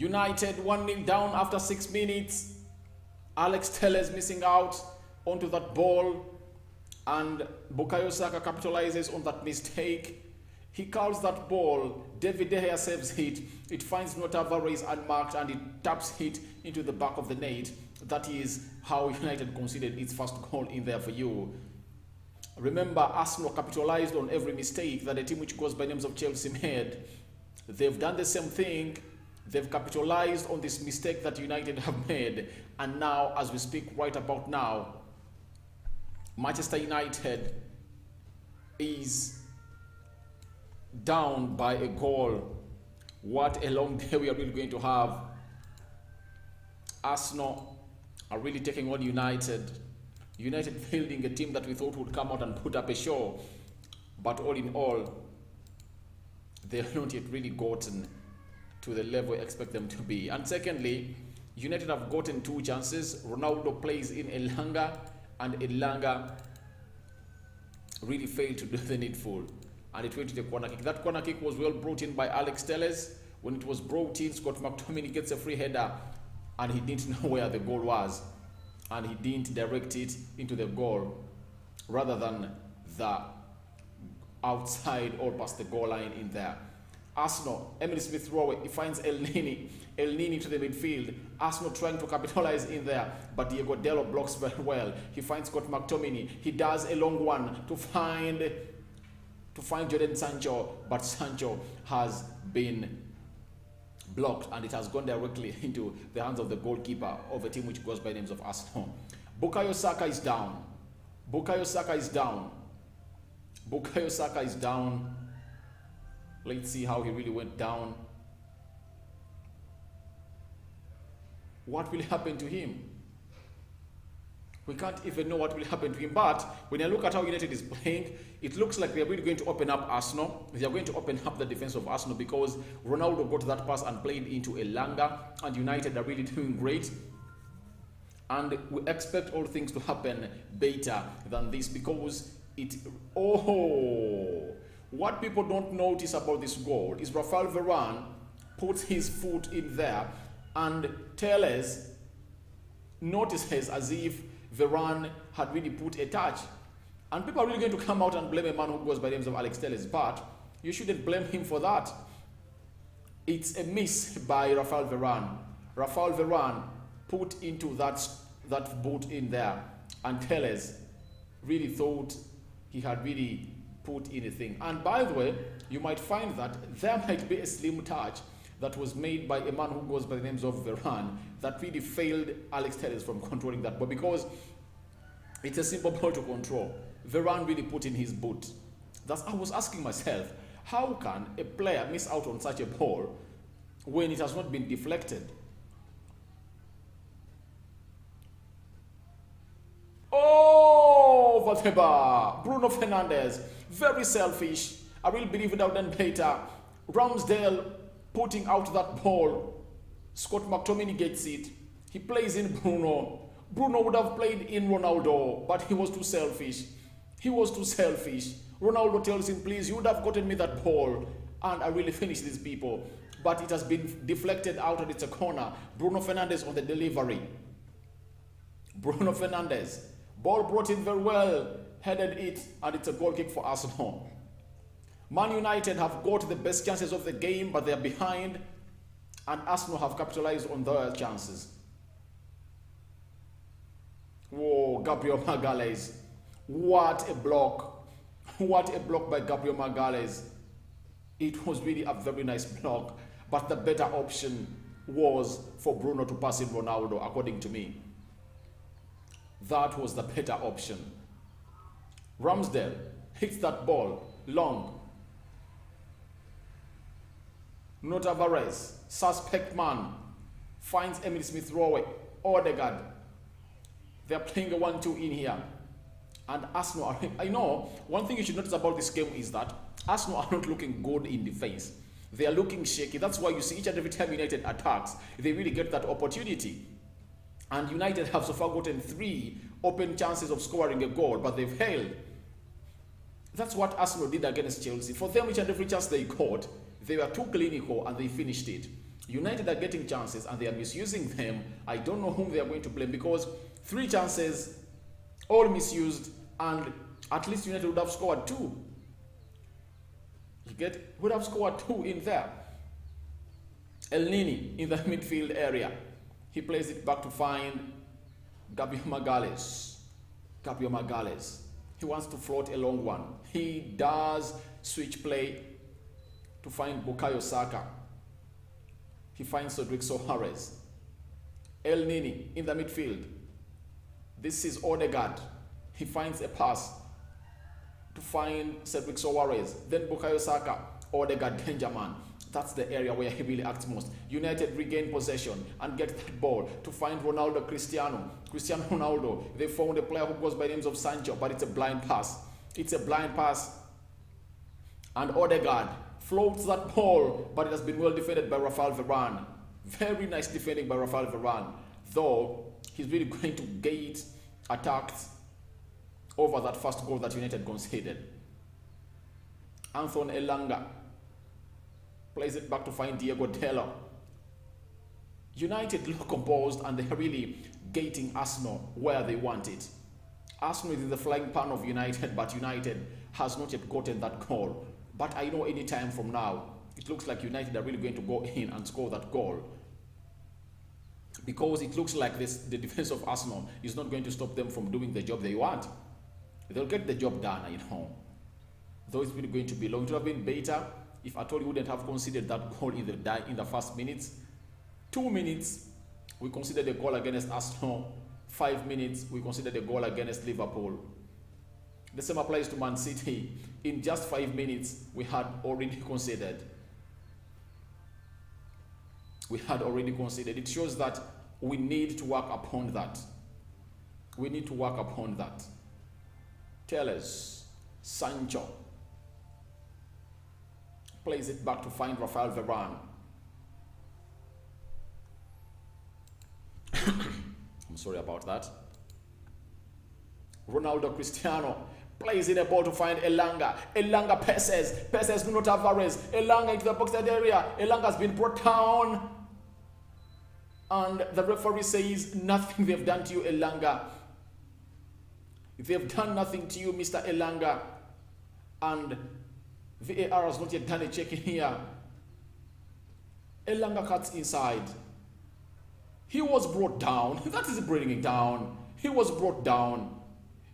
United 1-0 down after 6 minutes. Alex Telles missing out onto that ball, and Bukayo Saka capitalizes on that mistake. He calls that ball. David De Gea saves it. It finds Nuno Tavares unmarked and it taps it into the back of the net. That is how United conceded its first goal in there for you. Remember, Arsenal capitalized on every mistake that a team which goes by names of Chelsea made. They've done the same thing. They've capitalized on this mistake that United have made. And now, as we speak right about now, Manchester United is down by a goal. What a long day we are really going to have. Arsenal are really taking on United. United fielding a team that we thought would come out and put up a show. But all in all, they have not yet really gotten to the level we expect them to be. And secondly, United have gotten 2 chances. Ronaldo plays in Elanga, and Elanga really failed to do the needful. And it went to the corner kick. That corner kick was well brought in by Alex Telles. When it was brought in, Scott McTominay gets a free header, and he didn't know where the goal was. And he didn't direct it into the goal, rather than the outside or past the goal line in there. Arsenal, Emily Smith-Rowe, he finds El Nini to the midfield. Arsenal trying to capitalize in there, but Diego Dello blocks very well. He finds Scott McTominay. He does a long one to find Jadon Sancho, but Sancho has been blocked and it has gone directly into the hands of the goalkeeper of a team which goes by names of Arsenal. Bukayo Saka is down. Bukayo Saka is down. Bukayo Saka is down. Let's see how he really went down. What will happen to him? We can't even know what will happen to him. But when I look at how United is playing, it looks like they are really going to open up Arsenal. They are going to open up the defense of Arsenal, because Ronaldo got that pass and played into Elanga, and United are really doing great. And we expect all things to happen better than this, because what people don't notice about this goal is Rafael Varane puts his foot in there, and Telles notices as if Varane had really put a touch. And people are really going to come out and blame a man who goes by the names of Alex Telles, but you shouldn't blame him for that. It's a miss by Rafael Varane. Rafael Varane put into that boot in there, and Telles really thought he had really put in a thing. And by the way, you might find that there might be a slim touch that was made by a man who goes by the names of Varane that really failed Alex Telles from controlling that ball, because it's a simple ball to control. Varane really put in his boot. I was asking myself, how can a player miss out on such a ball when it has not been deflected? Oh, over the bar. Bruno Fernandes, very selfish. I will believe it out then later. Ramsdale putting out that ball. Scott McTominay gets it. He plays in Bruno. Bruno would have played in Ronaldo, but he was too selfish. He was too selfish. Ronaldo tells him, please, you would have gotten me that ball, and I really finished these people. But it has been deflected out, and it's a corner. Bruno Fernandes on the delivery. Bruno Fernandes. Ball brought in very well. Headed it, and it's a goal kick for Arsenal. Man United have got the best chances of the game, but they are behind, and Arsenal have capitalized on their chances. Whoa, Gabriel Magalhaes. What a block. What a block by Gabriel Magalhaes. It was really a very nice block, but the better option was for Bruno to pass in Ronaldo, according to me. That was the better option. Ramsdale hits that ball long. Nuno Tavares, suspect man, finds Emily Smith-Rowe. Odegaard. They are playing a 1-2 in here. And Arsenal I know, one thing you should notice about this game is that Arsenal are not looking good in defense. They are looking shaky. That's why you see each and every time United attacks, they really get that opportunity. And United have so far gotten 3 open chances of scoring a goal, but they've failed. That's what Arsenal did against Chelsea. For them, each and every chance they got, they were too clinical and they finished it. United are getting chances and they are misusing them. I don't know whom they are going to blame, because 3 chances, all misused, and at least United would have scored 2. Would have scored 2 in there. El Nini in the midfield area. He plays it back to find Gabriel Magalhaes. Gabriel Magalhaes. He wants to float a long one. He does switch play to find Bukayo Saka. He finds Cedric Soares. El Nini in the midfield. This is Odegaard. He finds a pass to find Cedric Soares. Then Bukayo Saka. Odegaard, danger man. That's the area where he really acts most. United regain possession and get that ball to find Ronaldo Cristiano Ronaldo. They found a player who goes by the names of Sancho, but it's a blind pass. It's a blind pass. And Odegaard floats that ball, but it has been well defended by Rafael Varane. Very nice defending by Rafael Varane. Though, he's really going to get attacked over that first goal that United conceded. Anthony Elanga plays it back to find Diego Delo. United look composed and they're really gating Arsenal where they want it. Arsenal is in the flying pan of United, but United has not yet gotten that goal. But I know any time from now, it looks like United are really going to go in and score that goal. Because it looks like the defense of Arsenal is not going to stop them from doing the job they want. They'll get the job done, Though it's really going to be long. It would have been better if at all you wouldn't have considered that goal in the first minutes. 2 minutes, we considered a goal against Arsenal. 5 minutes, we considered a goal against Liverpool. The same applies to Man City. In just 5 minutes, we had already conceded. It shows that we need to work upon that. Telles, Sancho plays it back to find Rafael Varane. I'm sorry about that. Ronaldo Cristiano plays in a ball to find Elanga. Elanga passes Nuno Tavares. Elanga into the boxed area. Elanga has been brought down. And the referee says, nothing they've done to you, Elanga. They've done nothing to you, Mr. Elanga. And VAR has not yet done a check in here. Elanga cuts inside. He was brought down. That is bringing down. He was brought down.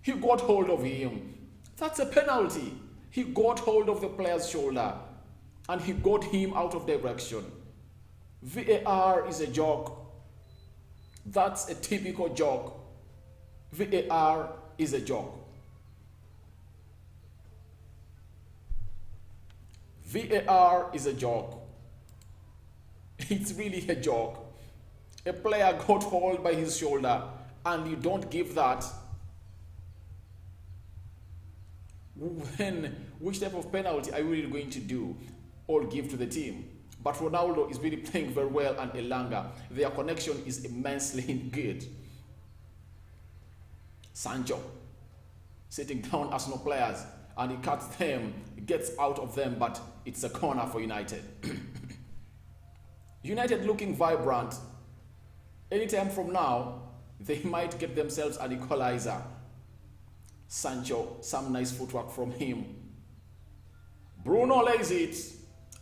He got hold of him. That's a penalty. He got hold of the player's shoulder and he got him out of direction. VAR is a joke. That's a typical joke. VAR is a joke. VAR is a joke. It's really a joke. A player got hold by his shoulder and you don't give that. Which type of penalty are you really going to do or give to the team? But Ronaldo is really playing very well, and Elanga, their connection is immensely good. Sancho sitting down Arsenal players and he cuts them, gets out of them, but it's a corner for United. United looking vibrant. Anytime from now, they might get themselves an equalizer. Sancho, some nice footwork from him. Bruno lays it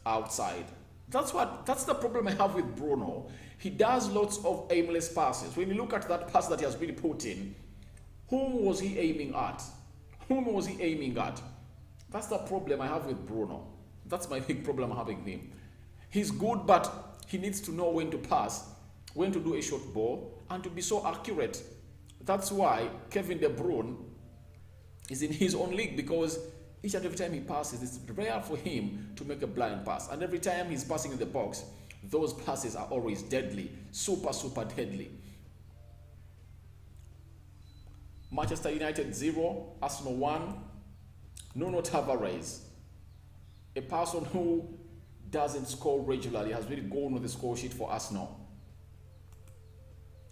outside. That's the problem I have with Bruno. He does lots of aimless passes. When you look at that pass that he has really put in, whom was he aiming at? That's the problem I have with Bruno. That's my big problem I'm having with him. He's good, but he needs to know when to pass, when to do a short ball, and to be so accurate. That's why Kevin De Bruyne is in his own league, because each and every time he passes, it's rare for him to make a blind pass. And every time he's passing in the box, those passes are always deadly. Super, super deadly. Manchester United 0, Arsenal 1. Nuno Tavares, a person who doesn't score regularly, has really gone on the score sheet for Arsenal.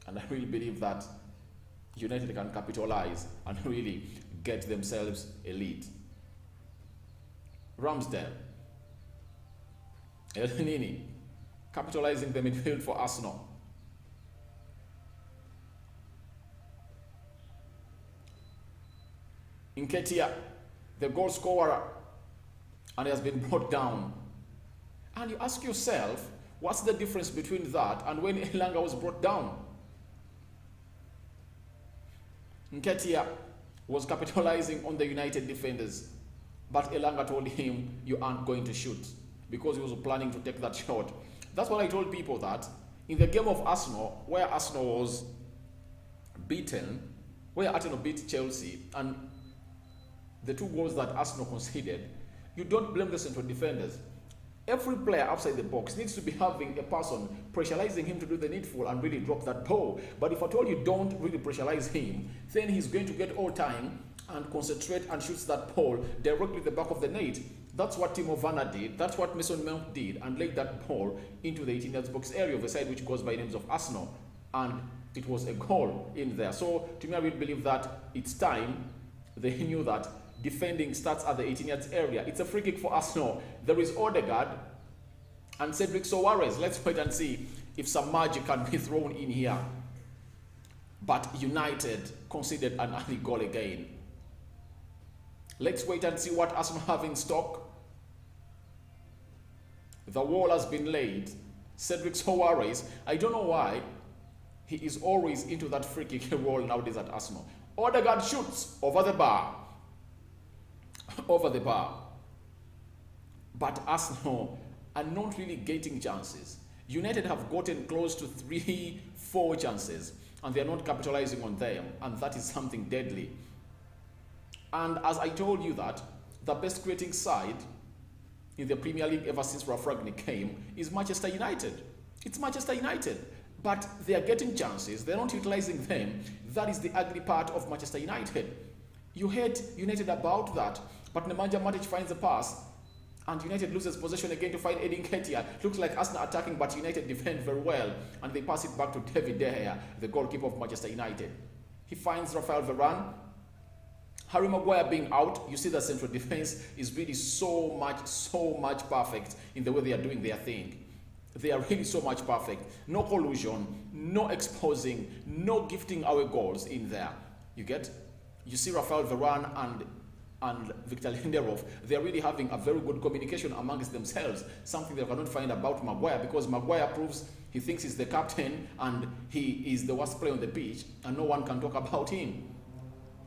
And I really believe that United can capitalize and really get themselves a lead. Ramsdale, El Nini, capitalizing the midfield for Arsenal. Nketiah, the goal scorer, and he has been brought down. And you ask yourself, what's the difference between that and when Elanga was brought down? Nketiah was capitalizing on the United defenders, but Elanga told him, you aren't going to shoot, because he was planning to take that shot. That's what I told people, that in the game of Arsenal, where Arsenal was beaten, where Arsenal beat Chelsea, and the 2 goals that Arsenal conceded, you don't blame the central defenders. Every player outside the box needs to be having a person pressurizing him to do the needful and really drop that ball. But if at all you don't really pressurize him, then he's going to get all time and concentrate and shoots that ball directly at the back of the net. That's what Timo Werner did. That's what Mason Mount did, and laid that ball into the 18-yard box area of the side which goes by names of Arsenal. And it was a goal in there. So to me, I really believe that it's time. They knew that defending starts at the 18-yard area. It's a free kick for Arsenal. There is Odegaard and Cedric Soares. Let's wait and see if some magic can be thrown in here. But United conceded an early goal again. Let's wait and see what Arsenal have in stock. The wall has been laid. Cedric Soares, I don't know why he is always into that free kick role nowadays at Arsenal. Odegaard shoots over the bar. Over the bar. But Arsenal are not really getting chances. United have gotten close to 3-4 chances, and they are not capitalizing on them, and that is something deadly. And as I told you, that the best creating side in the Premier League ever since Ralph Rangnick came is Manchester United. It's Manchester United. But they are getting chances, they're not utilizing them. That is the ugly part of Manchester United. You hate United about that, but Nemanja Matic finds a pass, and United loses possession again to find Eddie Nketiah. Looks like Arsenal attacking, but United defend very well, and they pass it back to David De Gea, the goalkeeper of Manchester United. He finds Rafael Varane. Harry Maguire being out, you see the central defense is really so much perfect in the way they are doing their thing. They are really so much perfect. No collusion, no exposing, no gifting away goals in there. You get? You see Rafael Varane and Victor Lindelof, they are really having a very good communication amongst themselves, something they cannot find about Maguire, because Maguire proves he thinks he's the captain and he is the worst player on the pitch, and no one can talk about him.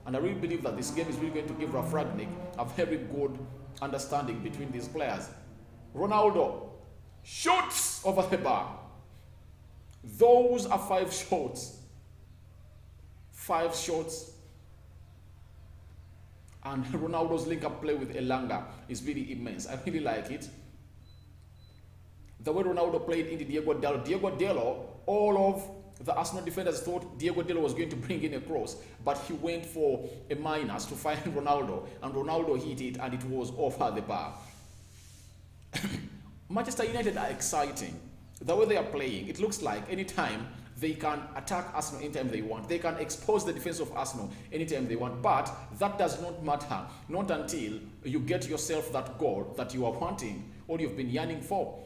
And I really believe that this game is really going to give Ralph Rangnick a very good understanding between these players. Ronaldo shoots over the bar. Those are 5 shots. 5 shots. And Ronaldo's link-up play with Elanga is really immense. I really like it. The way Ronaldo played into Diego Dallo. Diego Dallo, all of the Arsenal defenders thought Diego Dallo was going to bring in a cross, but he went for a minus to find Ronaldo, and Ronaldo hit it, and it was over the bar. Manchester United are exciting. The way they are playing, it looks like anytime they can attack Arsenal anytime they want. They can expose the defense of Arsenal anytime they want. But that does not matter, not until you get yourself that goal that you are wanting or you've been yearning for.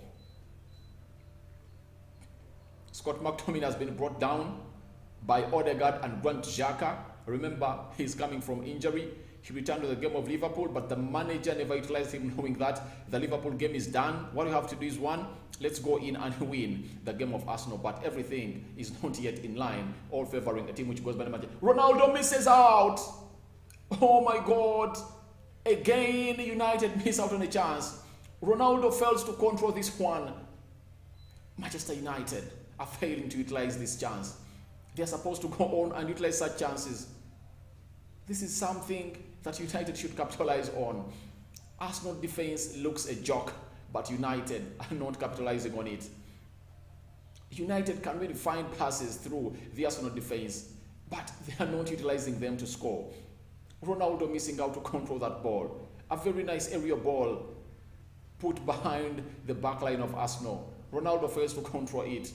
Scott McTominay has been brought down by Odegaard and Grant Xhaka. Remember, he's coming from injury. He returned to the game of Liverpool, but the manager never utilized him, knowing that the Liverpool game is done. What you have to do is, one, let's go in and win the game of Arsenal. But everything is not yet in line, all favoring a team which goes by the manager. Ronaldo misses out. Oh my God. Again, United miss out on a chance. Ronaldo fails to control this one. Manchester United are failing to utilize this chance. They're supposed to go on and utilize such chances. This is something that United should capitalize on. Arsenal defense looks a joke, but United are not capitalizing on it. United can really find passes through the Arsenal defense, but they are not utilizing them to score. Ronaldo missing out to control that ball. A very nice aerial ball put behind the back line of Arsenal. Ronaldo fails to control it.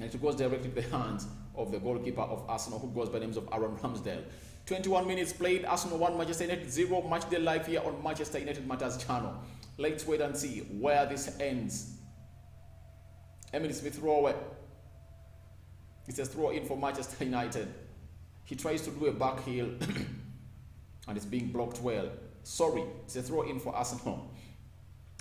And it goes directly to the hands of the goalkeeper of Arsenal, who goes by the names of Aaron Ramsdale. 21 minutes played, Arsenal 1, Manchester United 0. Matchday live here on Manchester United Matters channel. Let's wait and see where this ends. Emily Smith Rowe. It's a throw in for Manchester United. He tries to do a back heel and it's being blocked well. Sorry, it's a throw in for Arsenal.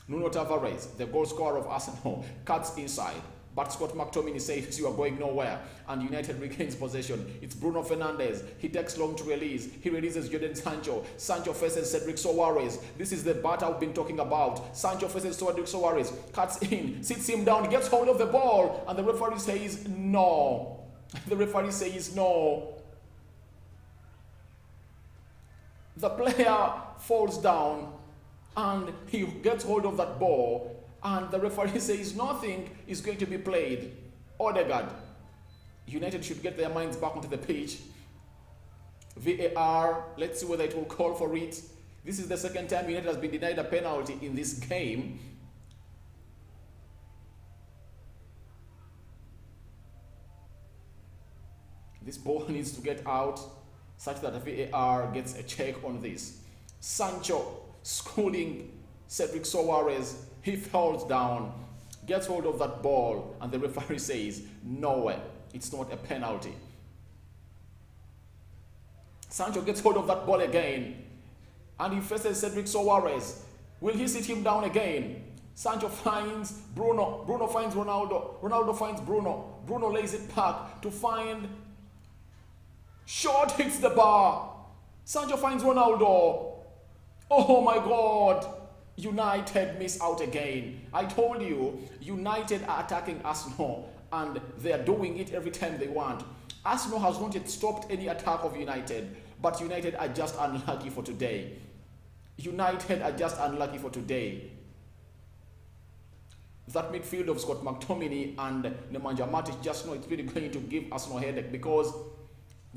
Nuno Tavares, the goal scorer of Arsenal, cuts inside. But Scott McTominay says you are going nowhere, and United regains possession. It's Bruno Fernandes. He takes long to release. He releases Jadon Sancho. Sancho faces Cedric Soares. This is the battle I've been talking about. Sancho faces Cedric Soares, cuts in, sits him down, gets hold of the ball, and the referee says no. The referee says no. The player falls down, and he gets hold of that ball, and the referee says nothing is going to be played. Odegaard. United should get their minds back onto the pitch. VAR, let's see whether it will call for it. This is the second time United has been denied a penalty in this game. This ball needs to get out such that the VAR gets a check on this. Sancho schooling Cedric Soares. He falls down, gets hold of that ball, and the referee says, no way, it's not a penalty. Sancho gets hold of that ball again, and he faces Cedric Soares. Will he sit him down again? Sancho finds Bruno. Bruno finds Ronaldo. Ronaldo finds Bruno. Bruno lays it back to find... Shot hits the bar. Sancho finds Ronaldo. Oh my God. United miss out again. I told you, United are attacking Arsenal and they are doing it every time they want. Arsenal has not yet stopped any attack of United, but United are just unlucky for today. United are just unlucky for today. That midfield of Scott McTominay and Nemanja Matic just know it's really going to give Arsenal a headache, because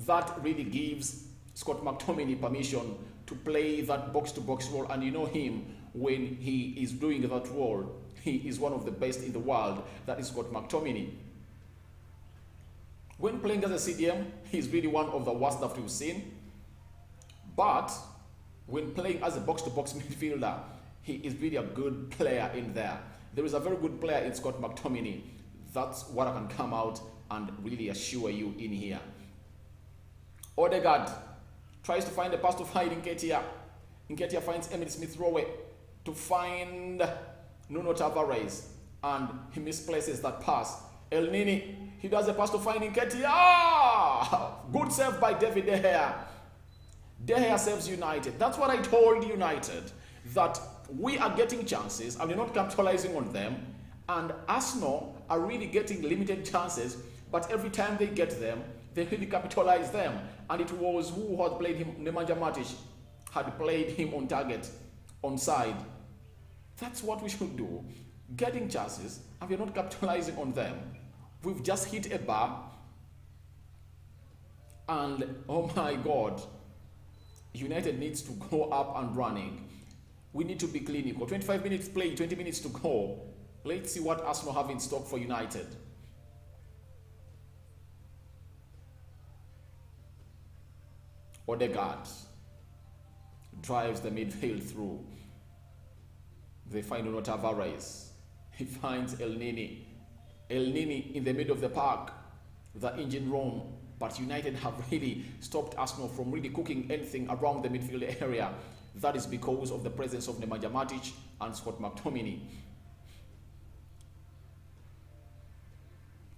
that really gives Scott McTominay permission to play that box-to-box role, and you know him, when he is doing that role, he is one of the best in the world. That is Scott McTominay. When playing as a CDM, he's really one of the worst that we've seen. But when playing as a box-to-box midfielder, he is really a good player in there. There is a very good player in Scott McTominay. That's what I can come out and really assure you in here. Odegaard tries to find a pass to find Nketiah. Nketiah finds Emily Smith Rowe to find Nuno Tavares, and he misplaces that pass. El Nini, he does a pass to find Nketiah. Ah! Good save by David De Gea. De Gea saves United. That's what I told United, that we are getting chances and we're not capitalizing on them, and Arsenal are really getting limited chances, but every time they get them, they really capitalize them. And it was who had played him, Nemanja Matic had played him on target, on side. That's what we should do. Getting chances and we're not capitalizing on them. We've just hit a bar, and oh my God, United needs to go up and running. We need to be clinical. 25 minutes play, 20 minutes to go. Let's see what Arsenal have in stock for United. Odegaard drives the midfield through. They find Nuno Tavares. He finds El Nini. El Nini in the middle of the park, the engine room. But United have really stopped Arsenal from really cooking anything around the midfield area. That is because of the presence of Nemanja Matic and Scott McTominay.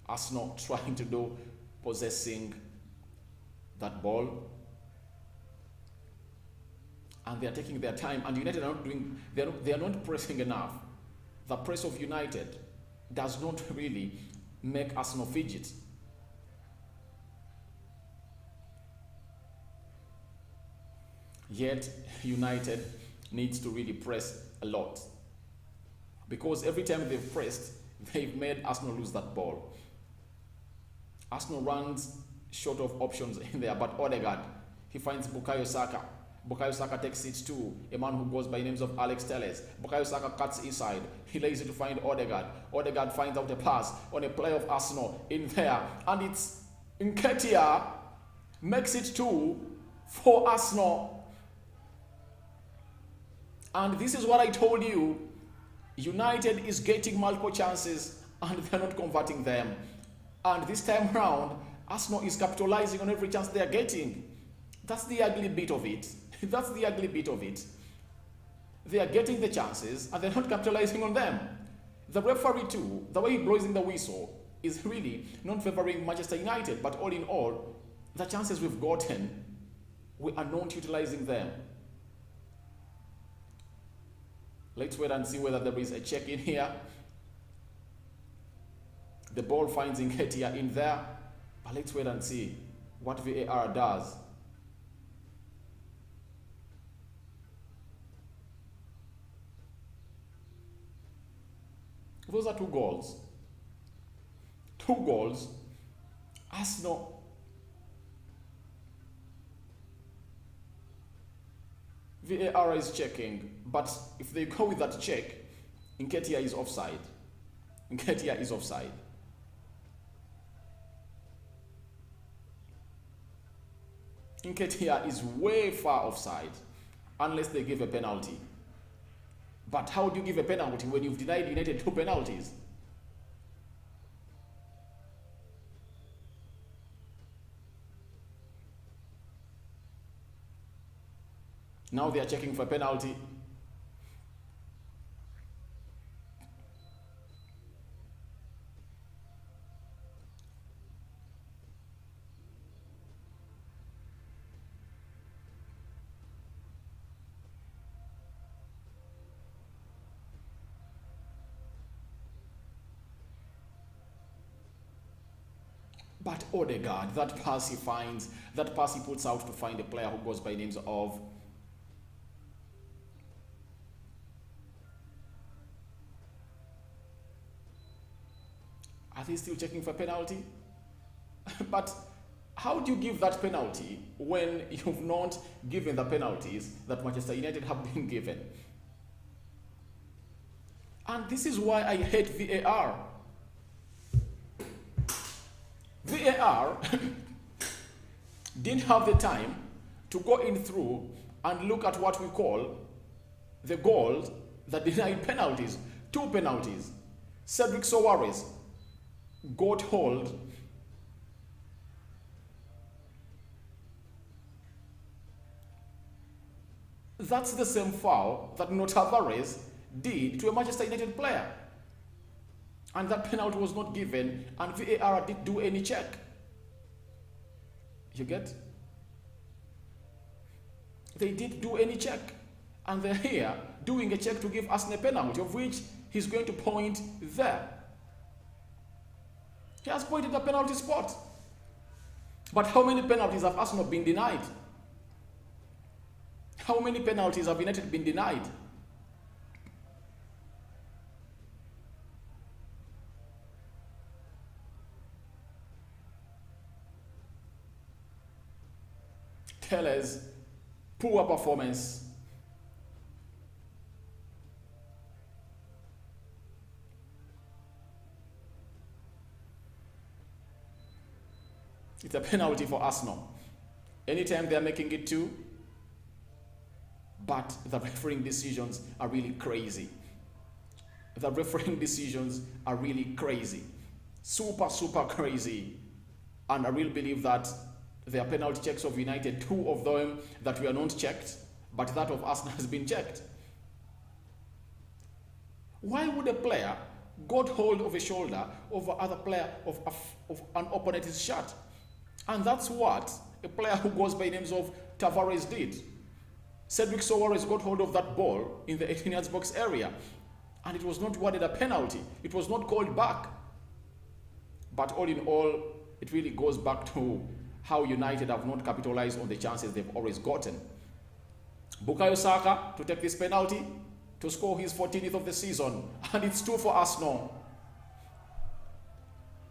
Arsenal trying to do possessing that ball, and they are taking their time, and United are not doing, they are not pressing enough. The press of United does not really make Arsenal fidget. Yet United needs to really press a lot, because every time they've pressed, they've made Arsenal lose that ball. Arsenal runs short of options in there, but Odegaard, he finds Bukayo Saka. Bukayo Saka takes it to a man who goes by names of Alex Telles. Bukayo Saka cuts inside. He lays it to find Odegaard. Odegaard finds out a pass on a play of Arsenal in there. And it's Nketiah makes it 2 for Arsenal. And this is what I told you. United is getting multiple chances and they're not converting them. And this time round, Arsenal is capitalizing on every chance they're getting. That's the ugly bit of it. That's the ugly bit of it. They are getting the chances and they're not capitalizing on them. The referee too, the way he blows in the whistle, is really not favoring Manchester United, but all in all, the chances we've gotten, we are not utilizing them. Let's wait and see whether there is a check in here. The ball finds Nketiah in there, but let's wait and see what VAR does. Those are 2 goals. 2 goals. Arsenal. VAR is checking, but if they go with that check, Nketiah is offside. Nketiah is offside. Nketiah is way far offside, unless they give a penalty. But how do you give a penalty when you've denied United 2 penalties? Now they are checking for a penalty. But Odegaard, that pass he finds, that pass he puts out to find a player who goes by names of Are they still checking for penalty? But how do you give that penalty when you've not given the penalties that Manchester United have been given? And this is why I hate VAR. VAR didn't have the time to go in through and look at what we call the goals that denied penalties. 2 penalties. Cedric Soares got hold that's the same foul that Tavares did to a Manchester United player, and that penalty was not given, and VAR didn't do any check. You get? They didn't do any check, and they're here doing a check to give Arsenal a penalty, of which he's going to point there. He has pointed the penalty spot. But how many penalties have Arsenal been denied? How many penalties have United been denied? Tellers, poor performance. It's a penalty for Arsenal. Anytime they're making it 2, but the refereeing decisions are really crazy. The refereeing decisions are really crazy. Super, super crazy. And I really believe that there are penalty checks of United, 2 of them that were not checked, but that of Arsenal has been checked. Why would a player got hold of a shoulder of another player of an opponent's shirt? And that's what a player who goes by names of Tavares did. Cedric Soares got hold of that ball in the 18-yard box area, and it was not awarded a penalty. It was not called back. But all in all, it really goes back to how United have not capitalized on the chances they've always gotten. Bukayo Saka to take this penalty, to score his 14th of the season, and it's 2 for Arsenal.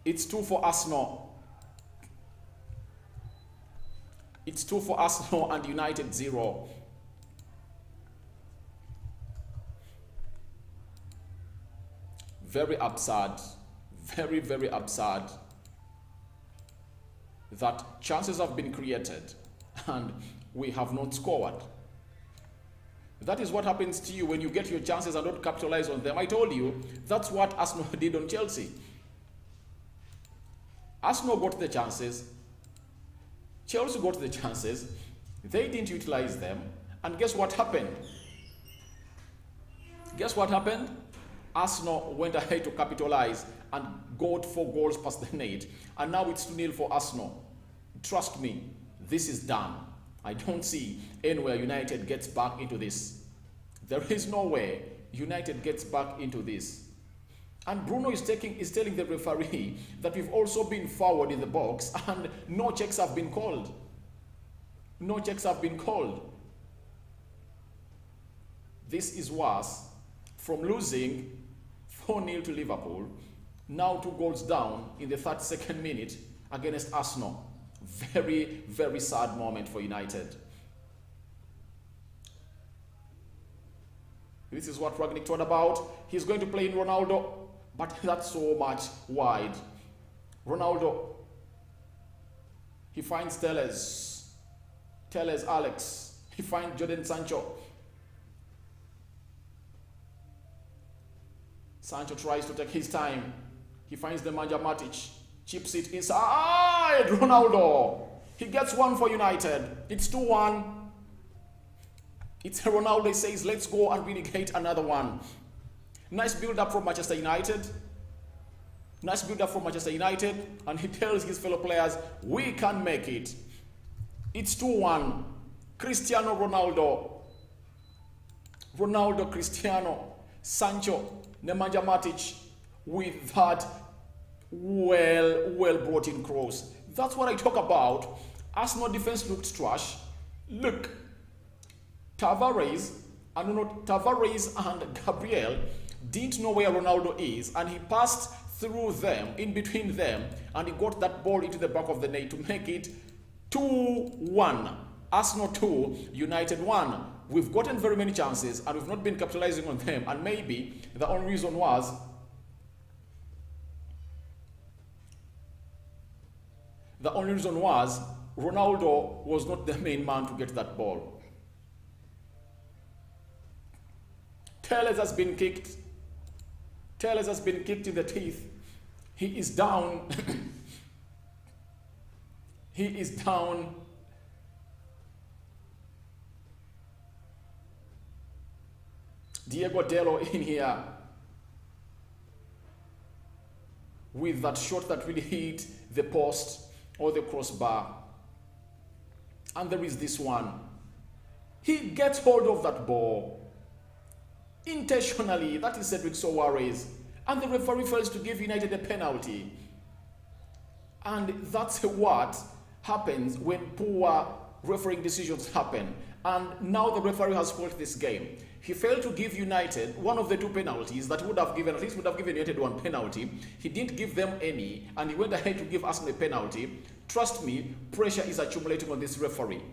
It's 2 for Arsenal. It's 2 for Arsenal and United 0. Very absurd. Very, very absurd that chances have been created and we have not scored. That is what happens to you when you get your chances and don't capitalize on them. I told you, that's what Arsenal did on Chelsea. Arsenal got the chances. Chelsea got the chances. They didn't utilize them. And guess what happened? Guess what happened? Arsenal went ahead to capitalize and got 4 goals past the net. And now it's 2-0 for Arsenal. Trust me, this is done. I don't see anywhere United gets back into this. There is no way United gets back into this. And Bruno is telling the referee that we've also been forward in the box and no checks have been called. No checks have been called. This is worse from losing 4-0 to Liverpool, now 2 goals down in the 32nd minute against Arsenal. Very, very sad moment for United. This is what Rangnick thought about. He's going to play in Ronaldo, but that's so much wide. Ronaldo, he finds Telles, Alex, he finds Jadon Sancho. Sancho tries to take his time. He finds the Nemanja Matic, chips it inside. Ronaldo, he gets 1 for United. It's 2-1. It's Ronaldo. He says, let's go and really get another one. Nice build-up from Manchester United. Nice build-up from Manchester United. And he tells his fellow players, we can make it. It's 2-1. Cristiano Ronaldo. Ronaldo, Cristiano, Sancho, Nemanja Matic with that well brought in cross. That's what I talk about. Arsenal defense looked trash. Look, Tavares and Gabriel didn't know where Ronaldo is, and he passed through them, in between them, and he got that ball into the back of the net to make it 2-1. Arsenal 2, United 1. We've gotten very many chances and we've not been capitalizing on them, and maybe the only reason was Ronaldo was not the main man to get that ball. Telles has been kicked. Telles has been kicked in the teeth. He is down. He is down. Diego Dello in here with that shot that really hit the post or the crossbar. And there is this one. He gets hold of that ball intentionally. That is Cedric Soares. And the referee fails to give United a penalty. And that's what happens when poor refereeing decisions happen. And now the referee has spoiled this game. He failed to give United one of the 2 penalties that would have given, at least would have given United 1 penalty. He didn't give them any, and he went ahead to give Arsenal a penalty. Trust me, pressure is accumulating on this referee.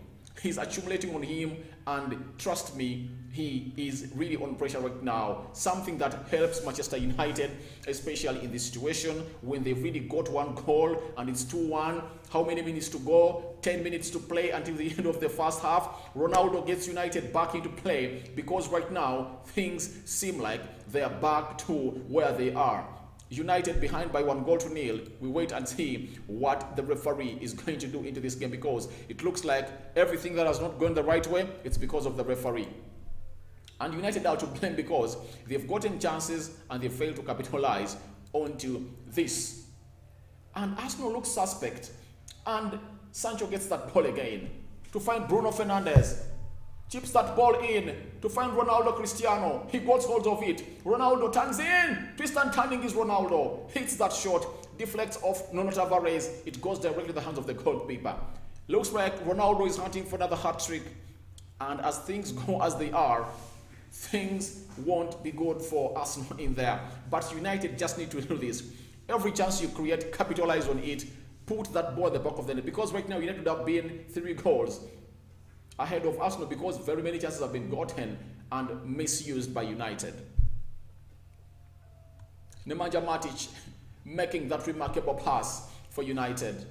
He's accumulating on him, and trust me, he is really on pressure right now. Something that helps Manchester United, especially in this situation when they've really got 1 goal and it's 2-1. How many minutes to go? 10 minutes to play until the end of the first half. Ronaldo gets United back into play because right now things seem like they are back to where they are. United behind by 1-0. We wait and see what the referee is going to do into this game, because it looks like everything that has not gone the right way, it's because of the referee. And United are to blame because they've gotten chances and they failed to capitalize onto this. And Arsenal looks suspect. And Sancho gets that ball again to find Bruno Fernandes. Chips that ball in to find Ronaldo Cristiano. He gets hold of it. Ronaldo turns in. Twist and turning is Ronaldo. Hits that shot. Deflects off Nuno Tavares. It goes directly to the hands of the goalkeeper. Looks like Ronaldo is hunting for another hat-trick. And as things go as they are, things won't be good for Arsenal in there. But United just need to do this. Every chance you create, capitalize on it. Put that ball at the back of the net. Because right now United have been 3 goals ahead of Arsenal because very many chances have been gotten and misused by United. Nemanja Matic making that remarkable pass for United.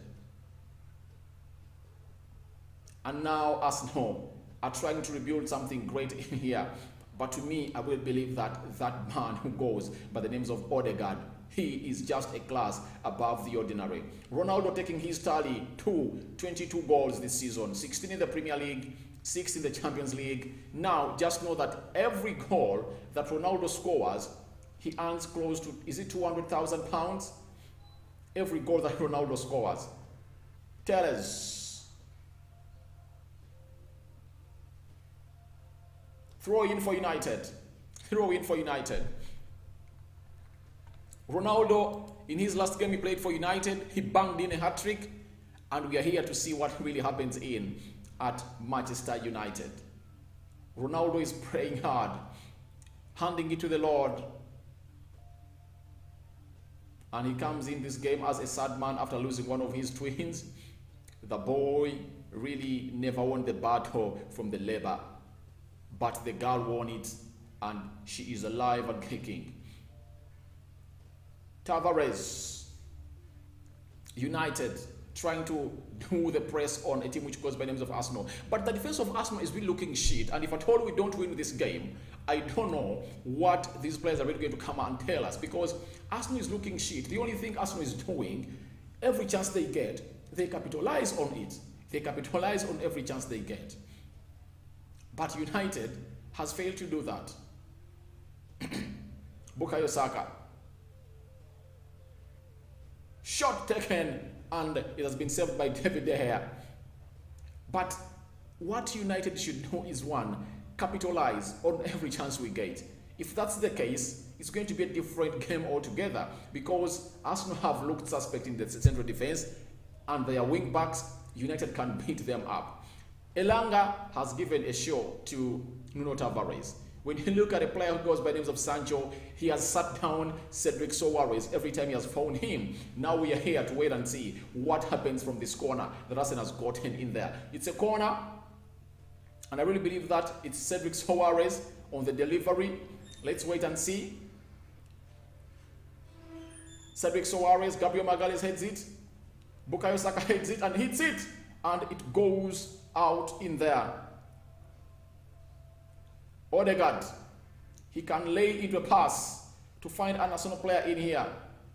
And now Arsenal are trying to rebuild something great in here. But to me, I will believe that that man who goes by the names of Odegaard, he is just a class above the ordinary. Ronaldo taking his tally to 22 goals this season, 16 in the Premier League, 6 in the Champions League. Now, just know that every goal that Ronaldo scores, he earns close to, is it £200,000? Every goal that Ronaldo scores. Tell us. Throw in for United. Throw in for United. Ronaldo, in his last game he played for United, he banged in a hat-trick, and we are here to see what really happens in at Manchester United. Ronaldo is praying hard, handing it to the Lord, and he comes in this game as a sad man after losing one of his twins. The boy really never won the battle from the labor, but the girl won it, and she is alive and kicking. Tavares, United trying to do the press on a team which goes by names of Arsenal. But the defense of Arsenal is really looking shit. And if at all we don't win this game, I don't know what these players are really going to come out and tell us. Because Arsenal is looking shit. The only thing Arsenal is doing, every chance they get, they capitalize on it. They capitalize on every chance they get. But United has failed to do that. Bukayo Saka. Shot taken, and it has been saved by David De Gea. But what United should do is, one, capitalize on every chance we get. If that's the case, it's going to be a different game altogether, because Arsenal have looked suspect in the central defense, and their wing backs, United can beat them up. Elanga has given a show to Nuno Tavares. When you look at a player who goes by the names of Sancho, he has sat down Cedric Soares every time he has found him. Now we are here to wait and see what happens from this corner that Arsenal has gotten in there. It's a corner, and I really believe that it's Cedric Soares on the delivery. Let's wait and see. Cedric Soares, Gabriel Magalhaes heads it. Bukayo Saka heads it and hits it, and it goes out in there. Odegaard, he can lay into a pass to find an Arsenal player in here.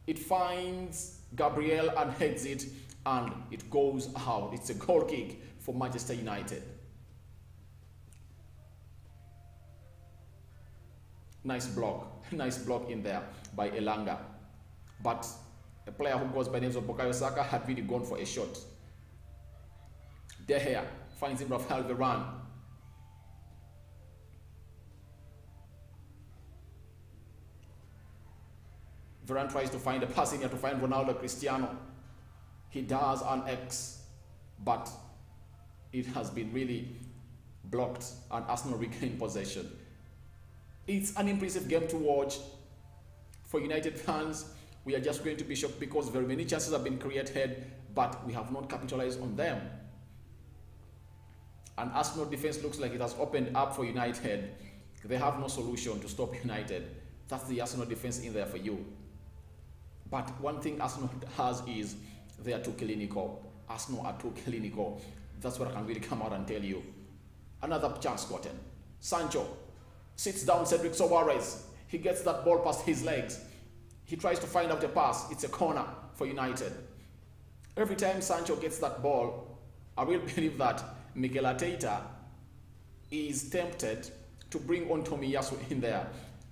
It finds Gabriel and heads it, and it goes out. It's a goal kick for Manchester United. Nice block in there by Elanga. But a player who goes by the name of Bukayo Saka had really gone for a shot. De Gea finds him Rafael Varane. Varane tries to find a pass in here to find Ronaldo Cristiano. He does an X, but it has been really blocked and Arsenal regain possession. It's an impressive game to watch. For United fans, we are just going to be shocked because very many chances have been created, but we have not capitalized on them. And Arsenal defense looks like it has opened up for United. They have no solution to stop United. That's the Arsenal defense in there for you. But one thing Arsenal has is they are too clinical. Arsenal are too clinical. That's what I can really come out and tell you. Another chance gotten. Sancho sits down Cedric Soares. He gets that ball past his legs. He tries to find out a pass. It's a corner for United. Every time Sancho gets that ball, I will believe that Mikel Arteta is tempted to bring on Tomiyasu in there.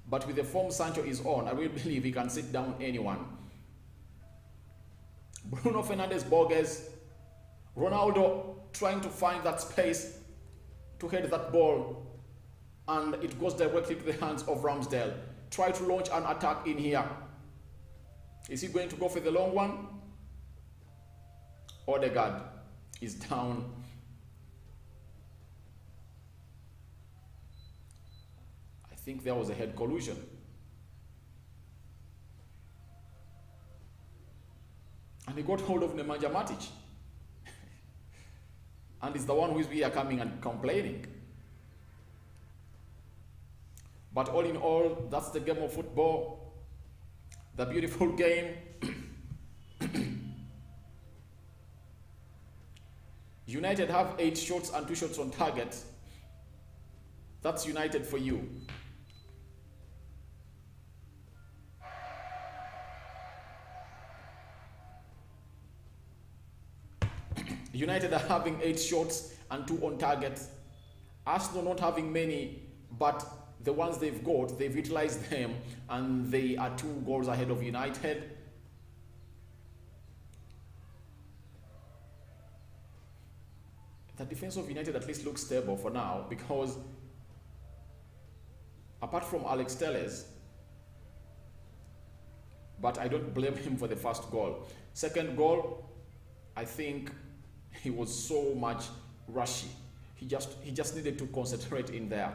But with the form Sancho is on, I will believe he can sit down anyone. Bruno Fernandes Borges, Ronaldo trying to find that space to head that ball, and it goes directly to the hands of Ramsdale. Try to launch an attack in here. Is he going to go for the long one? Odegaard is down. I think there was a head collision. And he got hold of Nemanja Matic. And it's the one who is here coming and complaining. But all in all, that's the game of football. The beautiful game. United have 8 shots and 2 shots on target. That's United for you. United are having 8 shots and 2 on target. Arsenal not having many, but the ones they've got, they've utilized them, and they are 2 goals ahead of United. The defense of United at least looks stable for now, because apart from Alex Telles, but I don't blame him for the first goal. Second goal, I think he was so much rushy. He just needed to concentrate in there.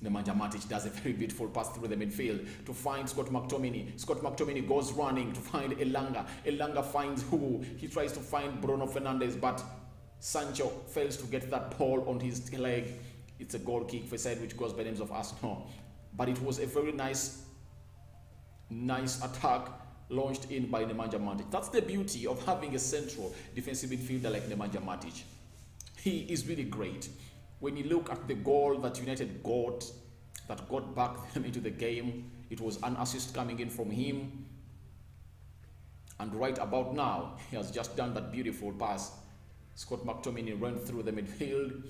Nemanja Matic does a very beautiful pass through the midfield to find Scott McTominay. Scott McTominay goes running to find Elanga. Elanga finds who? He tries to find Bruno Fernandes, but Sancho fails to get that ball on his leg. It's a goal kick for side which goes by the names of Arsenal. But it was a very nice attack launched in by Nemanja Matic. That's the beauty of having a central defensive midfielder like Nemanja Matic. He is really great. When you look at the goal that United got, that got back them into the game, it was an assist coming in from him. And right about now, he has just done that beautiful pass. Scott McTominay ran through the midfield,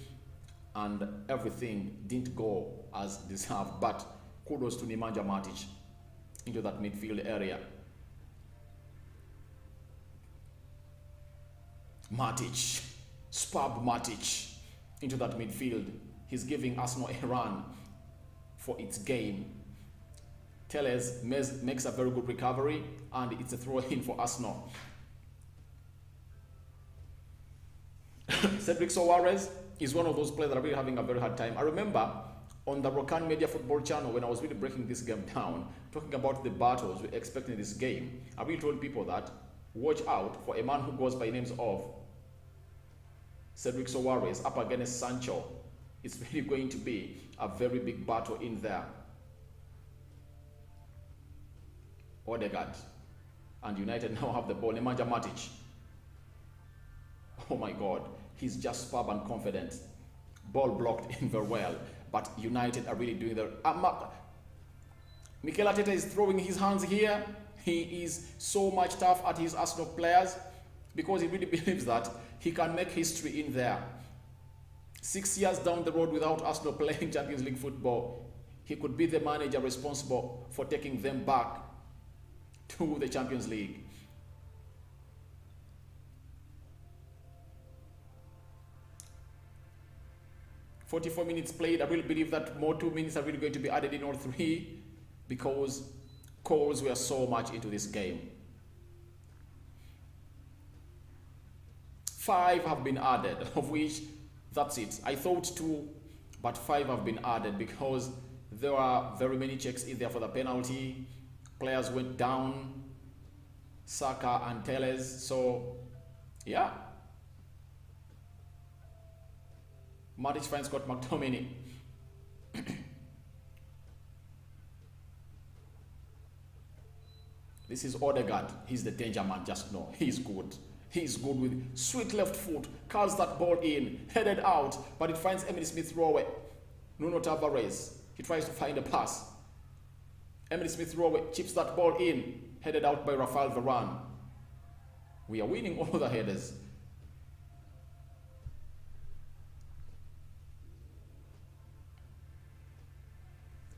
and everything didn't go as deserved. But kudos to Nemanja Matic into that midfield area. Matic, superb Matic into that midfield. He's giving Arsenal a run for its game. Telles makes a very good recovery, and it's a throw-in for Arsenal. Cedric Soares is one of those players that are really having a very hard time. I remember on the Rokan Media Football channel, when I was really breaking this game down, talking about the battles we expect in this game, I really told people that watch out for a man who goes by names of Cedric Soares up against Sancho. It's really going to be a very big battle in there. Odegaard and United now have the ball. Nemanja Matic. Oh my God, he's just superb and confident. Ball blocked in very well, but United are really doing their... Mikel Arteta is throwing his hands here. He is so much tough at his Arsenal players because he really believes that he can make history in there. 6 years down the road without Arsenal playing Champions League football, he could be the manager responsible for taking them back to the Champions League. "44 minutes played." I really believe that more 2 minutes are really going to be added in, or 3, because goals were so much into this game. 5 have been added, of which that's it. I thought 2, but 5 have been added because there are very many checks in there for the penalty. Players went down, Saka and Telles. So, yeah. Matic finds Scott McTominay. This is Odegaard. He's the danger man, just know. He's good. He's good with sweet left foot. Curls that ball in, headed out, but it finds Emily Smith-Rowe. Nuno Tavares. He tries to find a pass. Emily Smith-Rowe chips that ball in, headed out by Rafael Varane. We are winning all the headers.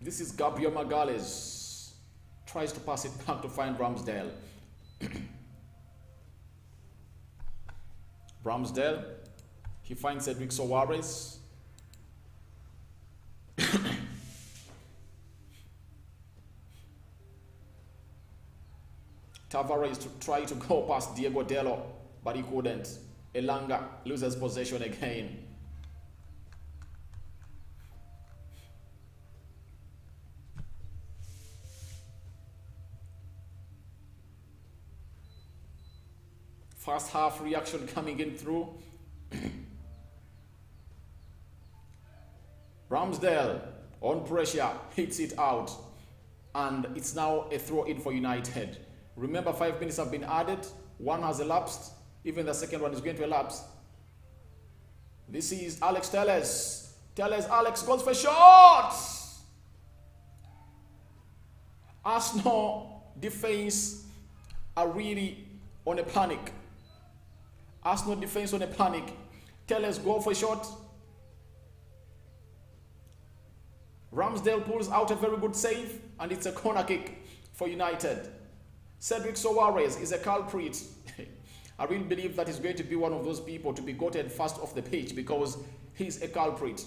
This is Gabriel Magalhaes. Tries to pass it back to find Ramsdale. Ramsdale. He finds Cedric Soares. Tavares to try to go past Diego Dalot, but he couldn't. Elanga loses possession again. First half reaction coming in through. Ramsdale on pressure, hits it out, and it's now a throw-in for United. Remember, 5 minutes have been added. 1 has elapsed. Even the second one is going to elapse. This is Alex Telles. Telles, Alex goes for shot. Arsenal defense are really on a panic. Arsenal defense on a panic. Telles go for shot. Ramsdale pulls out a very good save, and it's a corner kick for United. Cedric Soares is a culprit. I really believe that he's going to be one of those people to be goated first off the pitch because he's a culprit.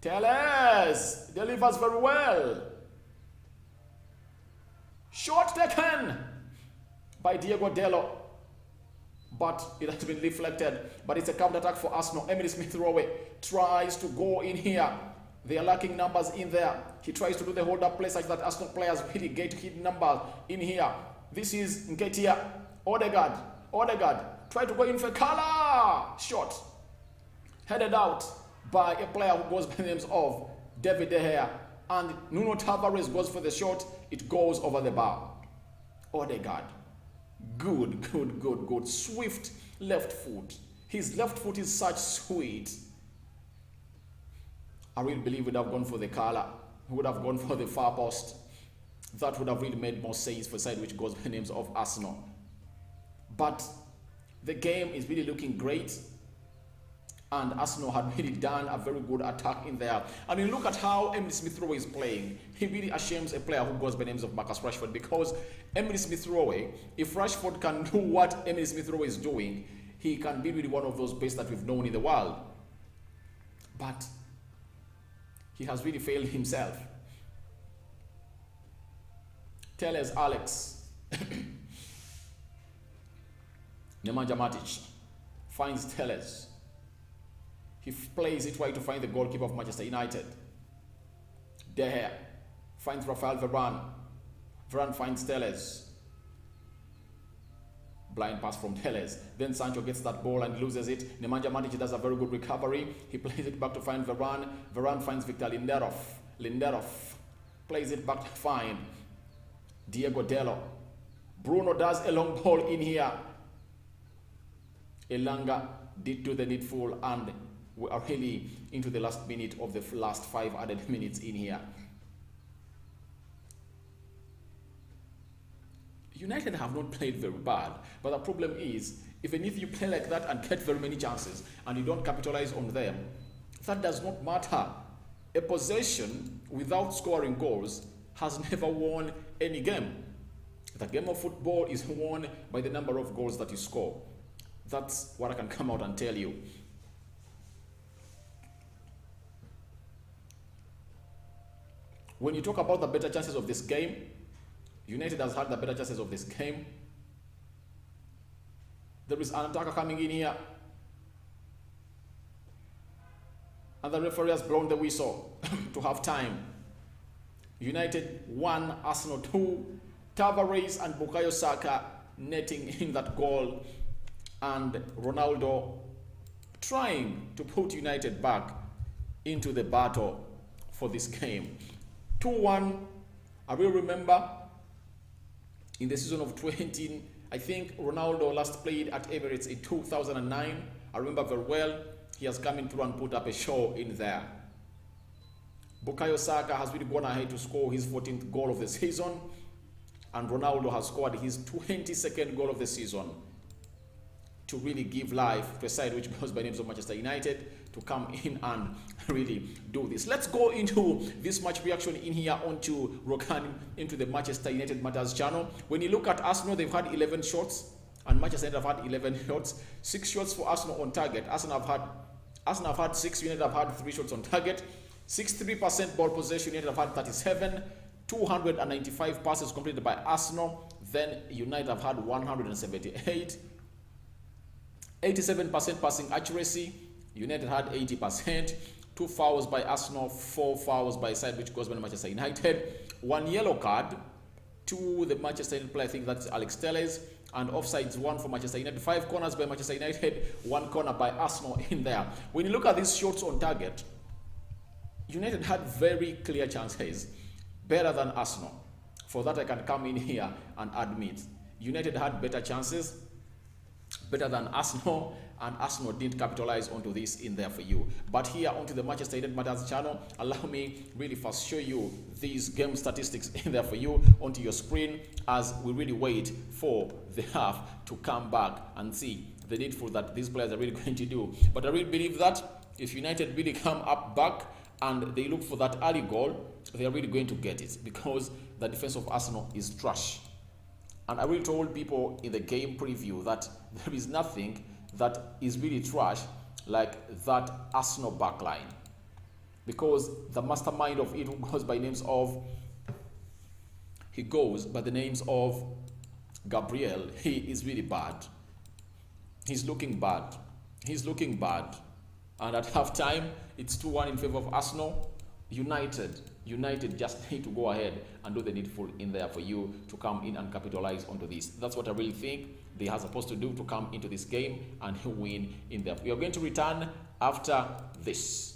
Telles delivers very well. Shot taken by Diego Dello, but it has been deflected. But it's a counter-attack for Arsenal. Emily Smith-Rowe tries to go in here. They are lacking numbers in there. He tries to do the hold-up play such that Arsenal players really get to hit numbers in here. This is Nketiah. Odegaard. Try to go in for Kala. Shot. Headed out by a player who goes by the names of David De Gea. And Nuno Tavares goes for the shot. It goes over the bar. Odegaard. Good. Swift left foot. His left foot is such sweet. I really believe would have gone for the Kala. He would have gone for the far post. That would have really made more sense for a side which goes by the names of Arsenal. But the game is really looking great. And Arsenal had really done a very good attack in there. I mean, look at how Emily Smith-Rowe is playing. He really ashames a player who goes by the names of Marcus Rashford, because Emily Smith-Rowe, if Rashford can do what Emily Smith-Rowe is doing, he can be really one of those best that we've known in the world. But he has really failed himself. Telles, Alex. Nemanja Matic finds Telles. He plays it right to find the goalkeeper of Manchester United. De Gea finds Rafael Varane. Varane finds Telles. Blind pass from Telles. Then Sancho gets that ball and loses it. Nemanja Matic does a very good recovery. He plays it back to find Varane. Varane finds Victor Lindelof. Lindelof plays it back to find Diego Dello. Bruno does a long ball in here. Elanga did do the needful, and we are really into the last minute of the last 5 added minutes in here. United have not played very bad, but the problem is, even if you play like that and get very many chances and you don't capitalize on them, that does not matter. A possession without scoring goals has never won any game. The game of football is won by the number of goals that you score. That's what I can come out and tell you. When you talk about the better chances of this game, United has had the better chances of this game. There is an attacker coming in here. And the referee has blown the whistle to half time. United 1, Arsenal 2. Tavares and Bukayo Saka netting in that goal. And Ronaldo trying to put United back into the battle for this game. 2-1. I will remember in the season of 20, I think Ronaldo last played at Emirates in 2009. I remember very well. He has come in through and put up a show in there. Bukayo Saka has really gone ahead to score his 14th goal of the season, and Ronaldo has scored his 22nd goal of the season to really give life to a side which goes by names of Manchester United to come in and really do this. Let's go into this match reaction in here onto Rokan, into the Manchester United Matters channel. When you look at Arsenal, they've had 11 shots, and Manchester United have had 11 shots. 6 shots for Arsenal on target. Arsenal have had 6, United have had 3 shots on target. 63% ball possession, United have had 37. 295 passes completed by Arsenal. Then United have had 178. 87% passing accuracy. United had 80%. 2 fouls by Arsenal, 4 fouls by side which goes by Manchester United. 1 yellow card to the Manchester United player, I think that's Alex Telles, and offsides 1 for Manchester United. 5 corners by Manchester United, 1 corner by Arsenal in there. When you look at these shots on target, United had very clear chances, better than Arsenal. For that I can come in here and admit. United had better chances, better than Arsenal, and Arsenal didn't capitalize onto this in there for you. But here onto the Manchester United Matters channel, allow me really first show you these game statistics in there for you onto your screen as we really wait for the half to come back and see the needful that these players are really going to do. But I really believe that if United really come up back and they look for that early goal, they are really going to get it, because the defense of Arsenal is trash. And I really told people in the game preview that there is nothing that is really trash like that Arsenal backline, because the mastermind of it goes by the names of Gabriel. He is really bad. He's looking bad. He's looking bad. And at halftime, it's 2-1 in favor of Arsenal. United just need to go ahead and do the needful in there for you to come in and capitalize onto this. That's what I really think they are supposed to do, to come into this game and win in there. We are going to return after this.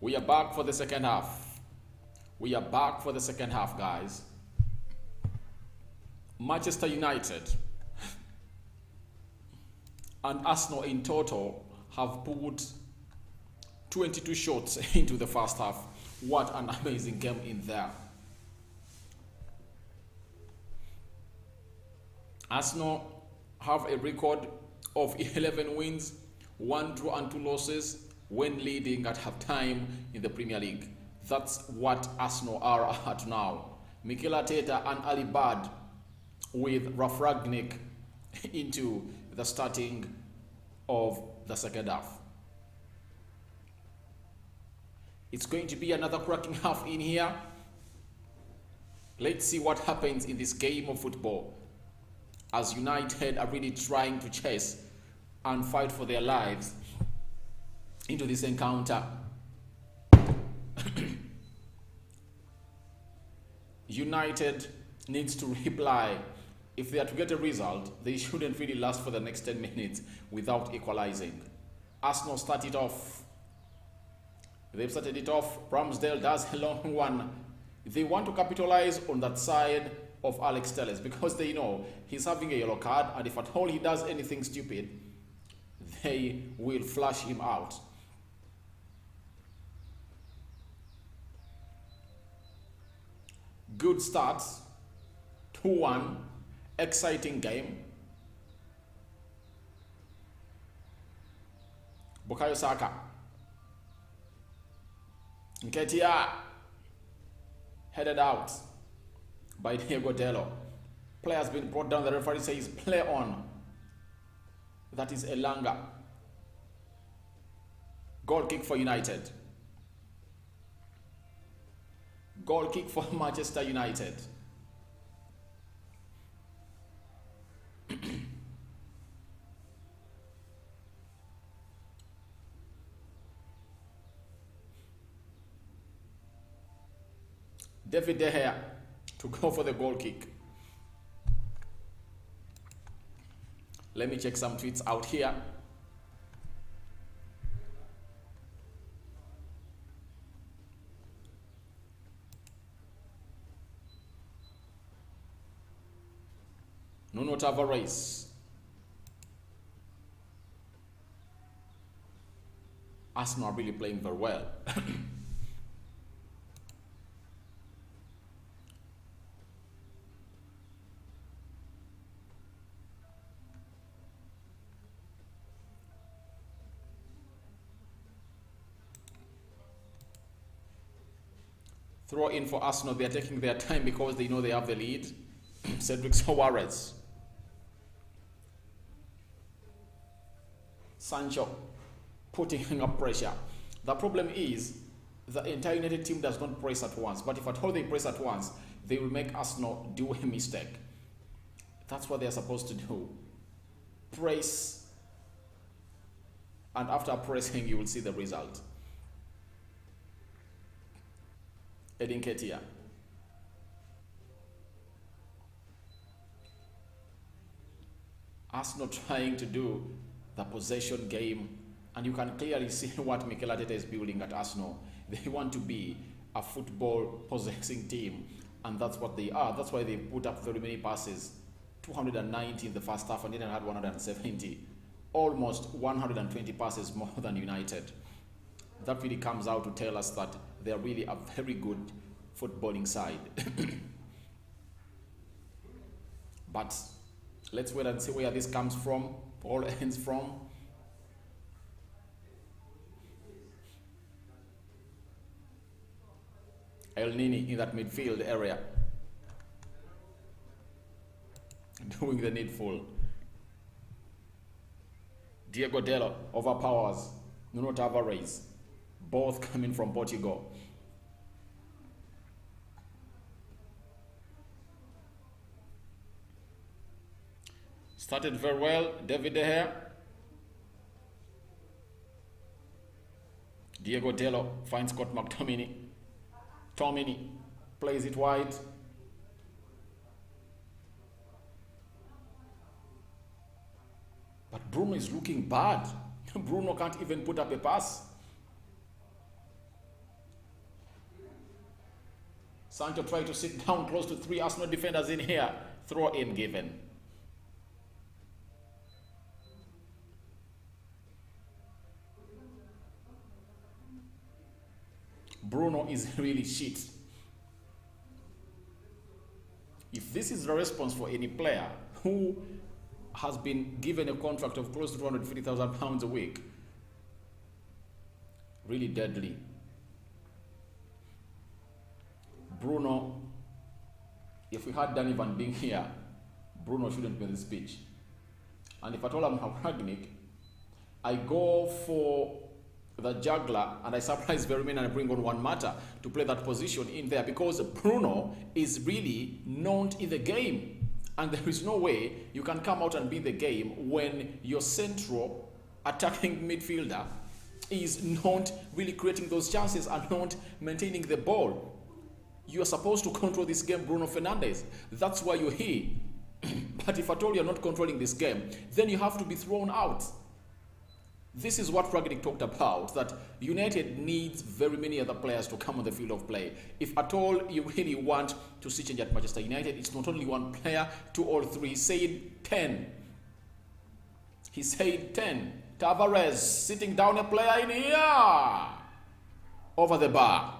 We are back for the second half. We are back for the second half, guys. Manchester United and Arsenal in total have put 22 shots into the first half. What an amazing game in there. Arsenal have a record of 11 wins, 1 draw and 2 losses when leading at half-time in the Premier League. That's what Arsenal are at now. Mikel Arteta and Ali Bad with Ralf Rangnick into the starting of the second half. It's going to be another cracking half in here. Let's see what happens in this game of football, as United are really trying to chase and fight for their lives into this encounter. United needs to reply. If they are to get a result, they shouldn't really last for the next 10 minutes without equalizing. Arsenal start it off. They've started it off. Ramsdale does a long one. They want to capitalize on that side of Alex Telles because they know he's having a yellow card, and if at all he does anything stupid, they will flush him out. Good start. 2-1. Exciting game. Bukayo Saka. Nketiah. Headed out by Diego Dello. Play has been brought down. The referee says play on. That is Elanga. Goal kick for United. Goal kick for Manchester United. David De Gea to go for the goal kick. Let me check some tweets out here. Nuno Tavares. Arsenal are really playing very well. Throw in for Arsenal. They are taking their time because they know they have the lead. Cedric Soares. Sancho putting up pressure. The problem is the entire United team does not press at once. But if at all they press at once, they will make Arsenal do a mistake. That's what they are supposed to do. Press. And after pressing, you will see the result. Edin Nketiah. Arsenal trying to do the possession game, and you can clearly see what Mikel Arteta is building at Arsenal. They want to be a football possessing team, and that's what they are. That's why they put up very many passes. 290 in the first half, and then had 170. Almost 120 passes more than United. That really comes out to tell us that they are really a very good footballing side. But let's wait and see where this comes from, all ends from. El Nini in that midfield area, doing the needful. Diego Dello overpowers Nuno Tavares, both coming from Portugal. Started very well, David De Gea. Diego Dello finds Scott McTominay. Tomini plays it wide. But Bruno is looking bad. Bruno can't even put up a pass. Sancho tried to sit down close to 3 Arsenal defenders in here. Throw in given. Bruno is really shit. If this is the response for any player who has been given a contract of close to £250,000 a week, really deadly. Bruno, if we had Danny Van Beek here, Bruno shouldn't be on this pitch. And if at all I'm Ragnick, I go for the juggler and I surprise Vermin and I bring on Juan Mata to play that position in there, because Bruno is really not in the game. And there is no way you can come out and be in the game when your central attacking midfielder is not really creating those chances and not maintaining the ball. You are supposed to control this game, Bruno Fernandes. That's why you're here. But if at all you're not controlling this game, then you have to be thrown out. This is what Ragnick talked about, that United needs very many other players to come on the field of play. If at all you really want to see change at Manchester United, it's not only one player, 2 or 3. He said 10. He said 10. Tavares sitting down a player in here. Over the bar.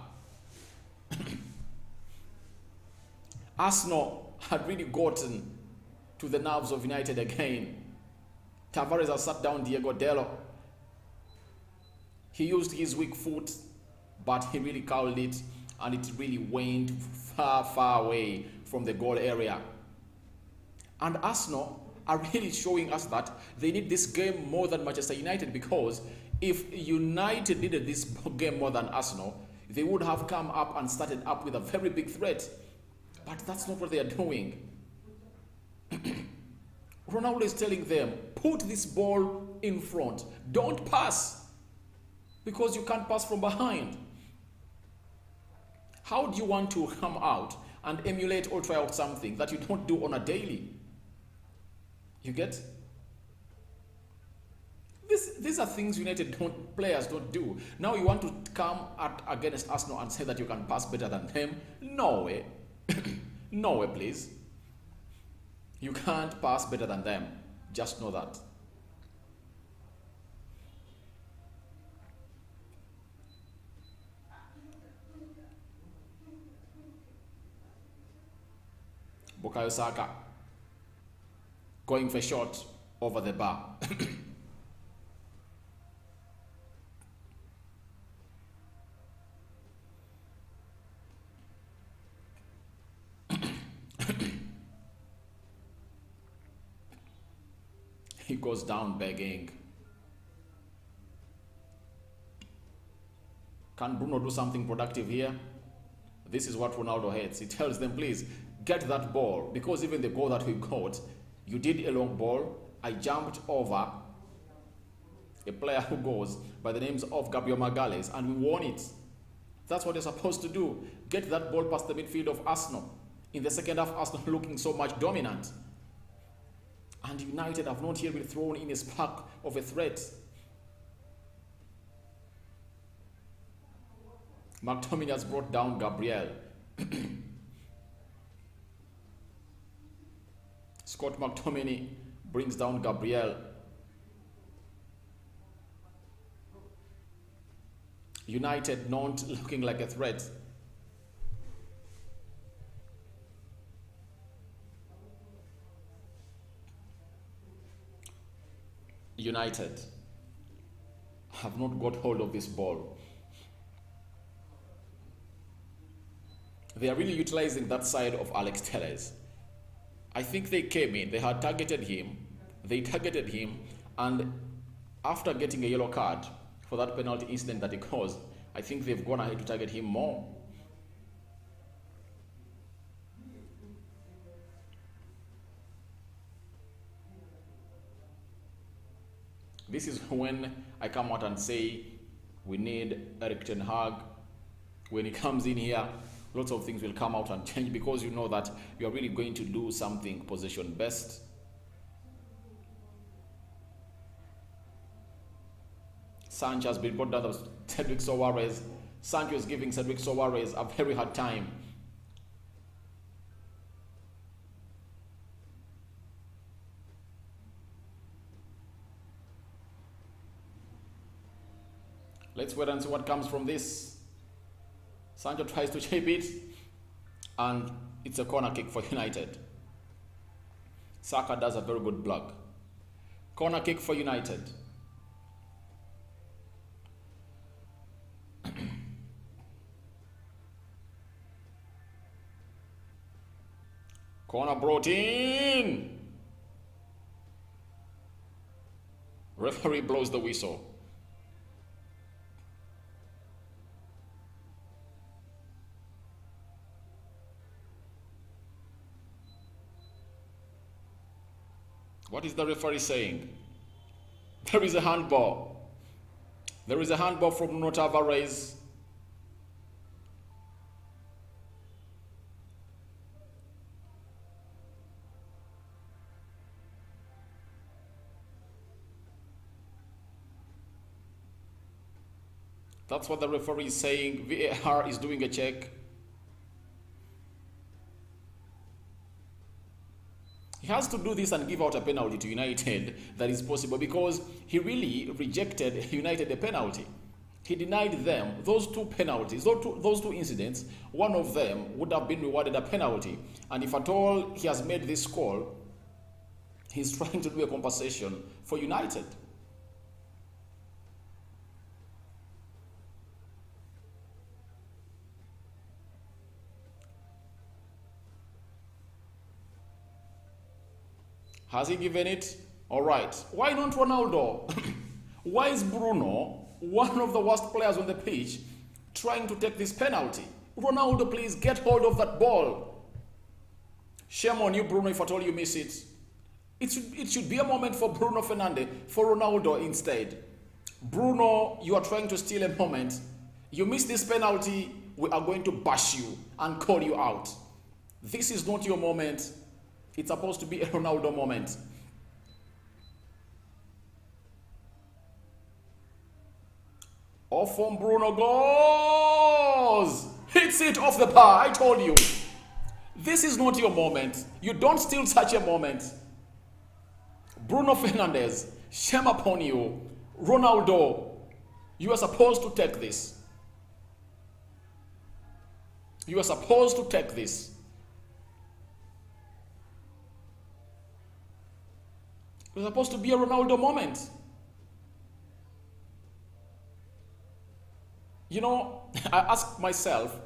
Arsenal had really gotten to the nerves of United again. Tavares has sat down Diego Dalot. He used his weak foot, but he really curled it, and it really went far, far away from the goal area. And Arsenal are really showing us that they need this game more than Manchester United, because if United needed this game more than Arsenal, they would have come up and started up with a very big threat. But that's not what they are doing. Ronaldo is telling them, put this ball in front. Don't pass, because you can't pass from behind. How do you want to come out and emulate or try out something that you don't do on a daily? You get? These are things United players don't do. Now you want to come against Arsenal and say that you can pass better than them? No way. No way, please. You can't pass better than them. Just know that. Bukayo Saka going for a shot over the bar. He goes down begging. Can Bruno do something productive here? This is what Ronaldo hates. He tells them, please, get that ball. Because even the goal that we got, you did a long ball. I jumped over a player who goes by the names of Gabriel Magalhaes, and we won it. That's what you're supposed to do. Get that ball past the midfield of Arsenal. In the second half, Arsenal looking so much dominant. And United have not yet been thrown in a spark of a threat. McTominay has brought down Gabriel. Scott McTominay brings down Gabriel. United not looking like a threat. United have not got hold of this ball. They are really utilizing that side of Alex Telles. I think they came in, they had targeted him, and after getting a yellow card for that penalty incident that he caused, I think they've gone ahead to target him more. This is when I come out and say we need Erik ten Hag. When he comes in here, lots of things will come out and change, because you know that you are really going to do something possession best. Sancho has been brought down to Cedric Soares. Sancho is giving Cedric Soares a very hard time. Let's wait and see what comes from this. Sancho tries to chip it, and it's a corner kick for United. Saka does a very good block. Corner kick for United. Corner brought in. Referee blows the whistle. What is the referee saying? There is a handball. There is a handball from Nuno Tavares. That's what the referee is saying. VAR is doing a check. He has to do this and give out a penalty to United that is possible, because he really rejected United a penalty. He denied them those two penalties, those two incidents. One of them would have been rewarded a penalty. And if at all he has made this call, he's trying to do a compensation for United. Has he given it? All right. Why not Ronaldo? Why is Bruno, one of the worst players on the pitch, trying to take this penalty? Ronaldo, please get hold of that ball. Shame on you, Bruno, if at all you miss it. It should be a moment for Bruno Fernandes, for Ronaldo instead. Bruno, you are trying to steal a moment. You miss this penalty, we are going to bash you and call you out. This is not your moment. It's supposed to be a Ronaldo moment. Off from Bruno goes! Hits it off the bar, I told you. This is not your moment. You don't steal such a moment. Bruno Fernandes, shame upon you. Ronaldo, you are supposed to take this. You are supposed to take this. It was supposed to be a Ronaldo moment. You know, I ask myself,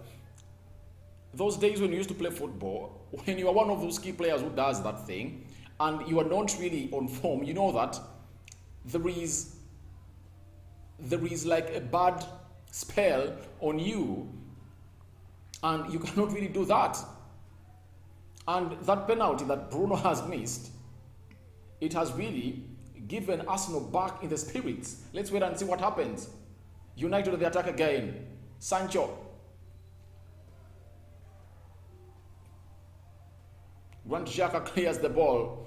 those days when you used to play football, when you are one of those key players who does that thing, and you are not really on form, you know that there is like a bad spell on you, and you cannot really do that. And that penalty that Bruno has missed, it has really given Arsenal back in the spirits. Let's wait and see what happens. United on the attack again. Sancho. Grant Xhaka clears the ball.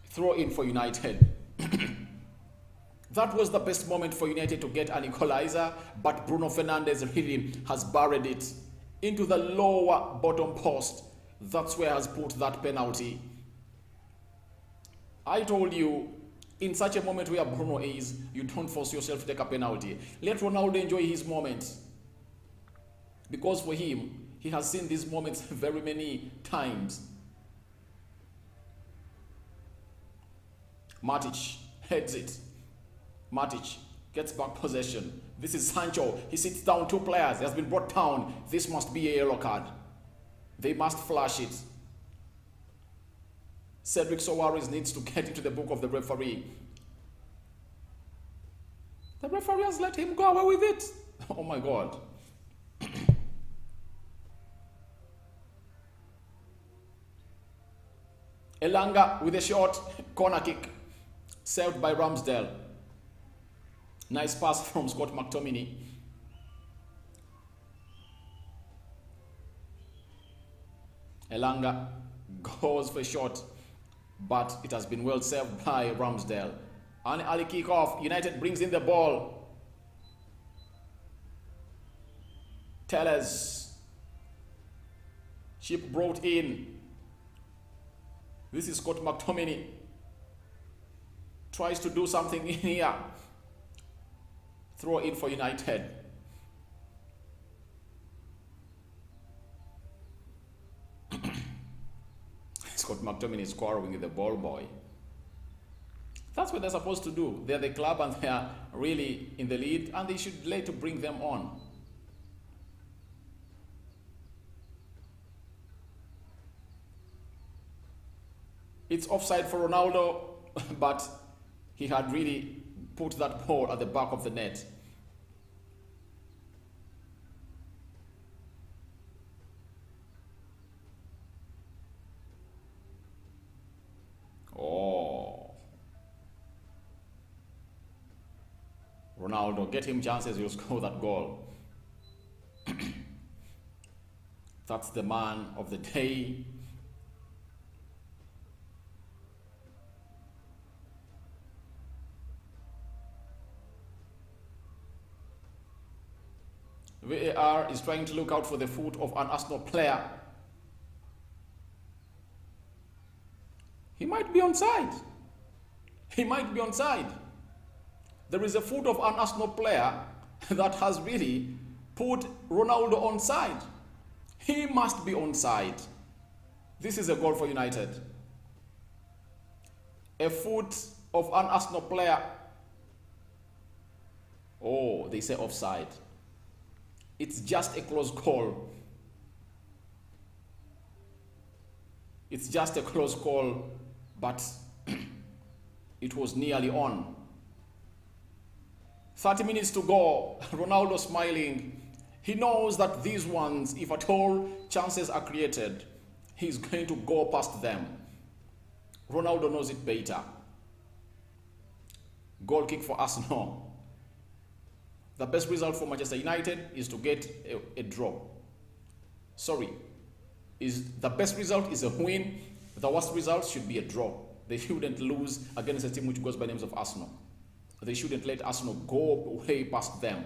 Throw in for United. That was the best moment for United to get an equalizer, but Bruno Fernandes really has buried it into the lower bottom post. That's where he has put that penalty. I told you, in such a moment where Bruno is, you don't force yourself to take a penalty. Let Ronaldo enjoy his moments. Because for him, he has seen these moments very many times. Matic heads it. Matic gets back possession. This is Sancho. He sits down two players. He has been brought down. This must be a yellow card. They must flash it. Cedric Soares needs to get into the book of the referee. The referee has let him go away with it. Oh my God. Elanga with a short corner kick. Saved by Ramsdale. Nice pass from Scott McTominay. Elanga goes for a shot, but it has been well saved by Ramsdale. And early kick-off, United brings in the ball. Tellez. Chip brought in. This is Scott McTominay. Tries to do something in here. Throw in for United. Scott McTominay is quarreling with the ball boy. That's what they're supposed to do. They're the club and they are really in the lead, and they should let to bring them on. It's offside for Ronaldo, but he had really put that ball at the back of the net. Oh. Ronaldo, get him chances, he'll score that goal. That's the man of the day. VAR is trying to look out for the foot of an Arsenal player. He might be onside. He might be onside. There is a foot of an Arsenal player that has really put Ronaldo onside. He must be onside. This is a goal for United. A foot of an Arsenal player. Oh, they say offside. It's just a close call. It's just a close call, but it was nearly on. 30 minutes to go. Ronaldo smiling. He knows that these ones, if at all chances are created, he's going to go past them. Ronaldo knows it better. Goal kick for Arsenal. The best result for Manchester United is to get a draw. Sorry. The best result is a win. The worst result should be a draw. They shouldn't lose against a team which goes by names of Arsenal. They shouldn't let Arsenal go way past them.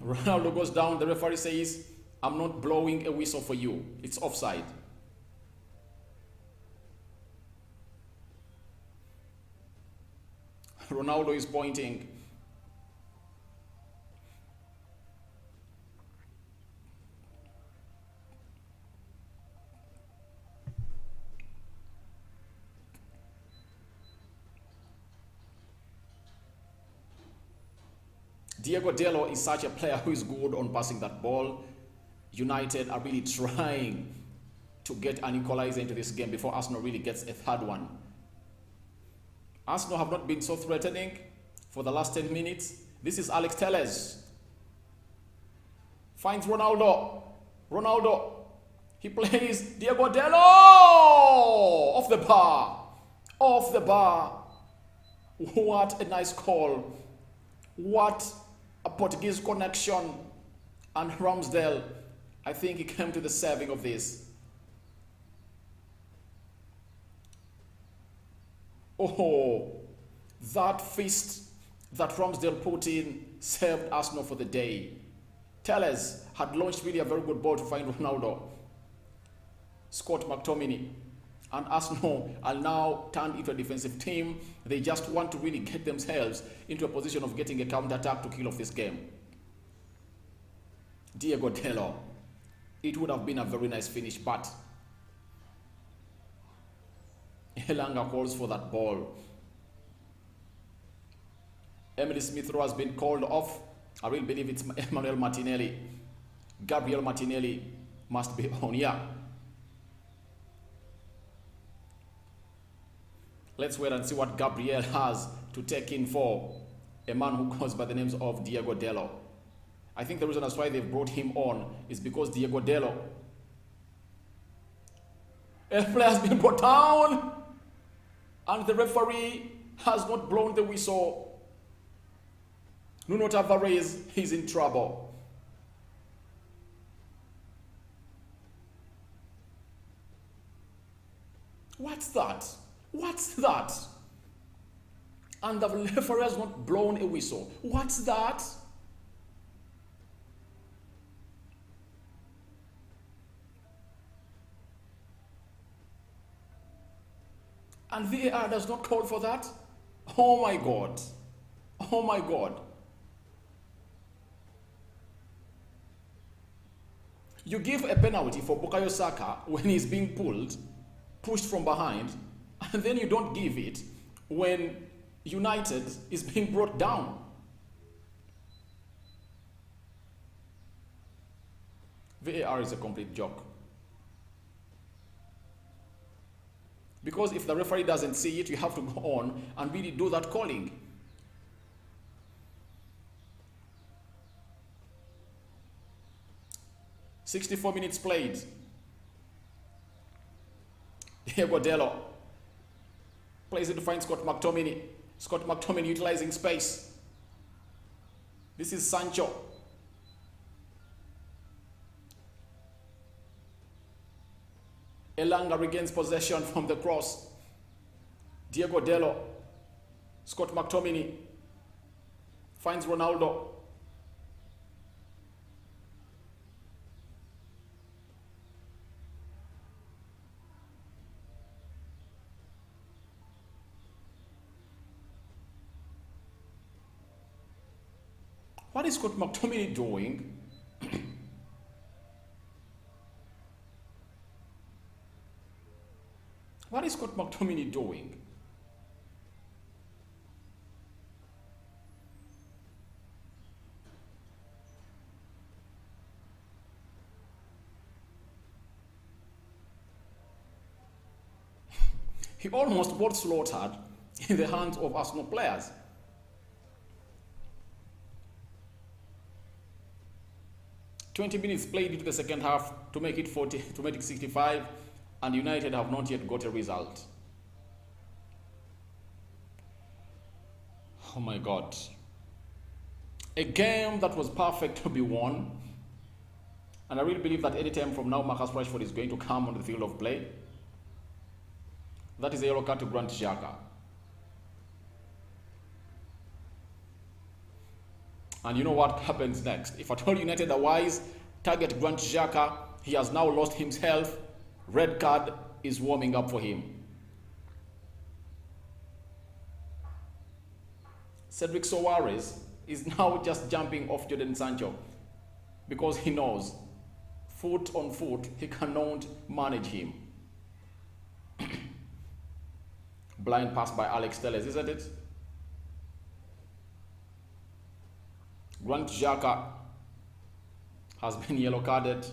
Ronaldo goes down. The referee says, I'm not blowing a whistle for you. It's offside. Ronaldo is pointing. Diego Dello is such a player who is good on passing that ball. United are really trying to get an equalizer into this game before Arsenal really gets a third one. Arsenal have not been so threatening for the last 10 minutes. This is Alex Telles. Finds Ronaldo. Ronaldo. He plays Diego Dello. Off the bar. Off the bar. What a nice call. What a Portuguese connection. And Ramsdale, I think he came to the saving of this. Oh, that fist that Ramsdale put in saved Arsenal for the day. Telles had launched really a very good ball to find Ronaldo. Scott McTominay. And Arsenal are now turned into a defensive team. They just want to really get themselves into a position of getting a counter-attack to kill off this game. Diego Dello. It would have been a very nice finish, but Elanga calls for that ball. Emily Smith Rowe has been called off. I really believe it's Emmanuel Martinelli. Gabriel Martinelli must be on here. Let's wait and see what Gabriel has to take in for a man who goes by the names of Diego Dello. I think the reason that's why they've brought him on is because Diego Dello, a player has been brought down and the referee has not blown the whistle. Nuno Tavares is in trouble. What's that? What's that? And the referee has not blown a whistle. What's that? And VAR does not call for that? Oh my God. Oh my God. You give a penalty for Bukayo Saka when he's being pushed from behind, and then you don't give it when United is being brought down. VAR is a complete joke. Because if the referee doesn't see it, you have to go on and really do that calling. "64 minutes played. Diego Dello plays it to find Scott McTominay. Scott McTominay utilizing space. This is Sancho. Elanga regains possession from the cross. Diego Dello. Scott McTominay finds Ronaldo. What is Scott McTominay doing? What is Scott McTominay doing? He almost got slaughtered in the hands of Arsenal players. "20 minutes played into the second half to make it 65, and United have not yet got a result." Oh my God. A game that was perfect to be won. And I really believe that any time from now, Marcus Rashford is going to come on the field of play. That is a yellow card to Granit Xhaka. And you know what happens next? If at all United otherwise target Granit Xhaka, he has now lost himself. Red card is warming up for him. Cedric Soares is now just jumping off Jadon Sancho because he knows foot on foot he cannot manage him. Blind pass by Alex Telles, isn't it? Granit Xhaka has been yellow carded.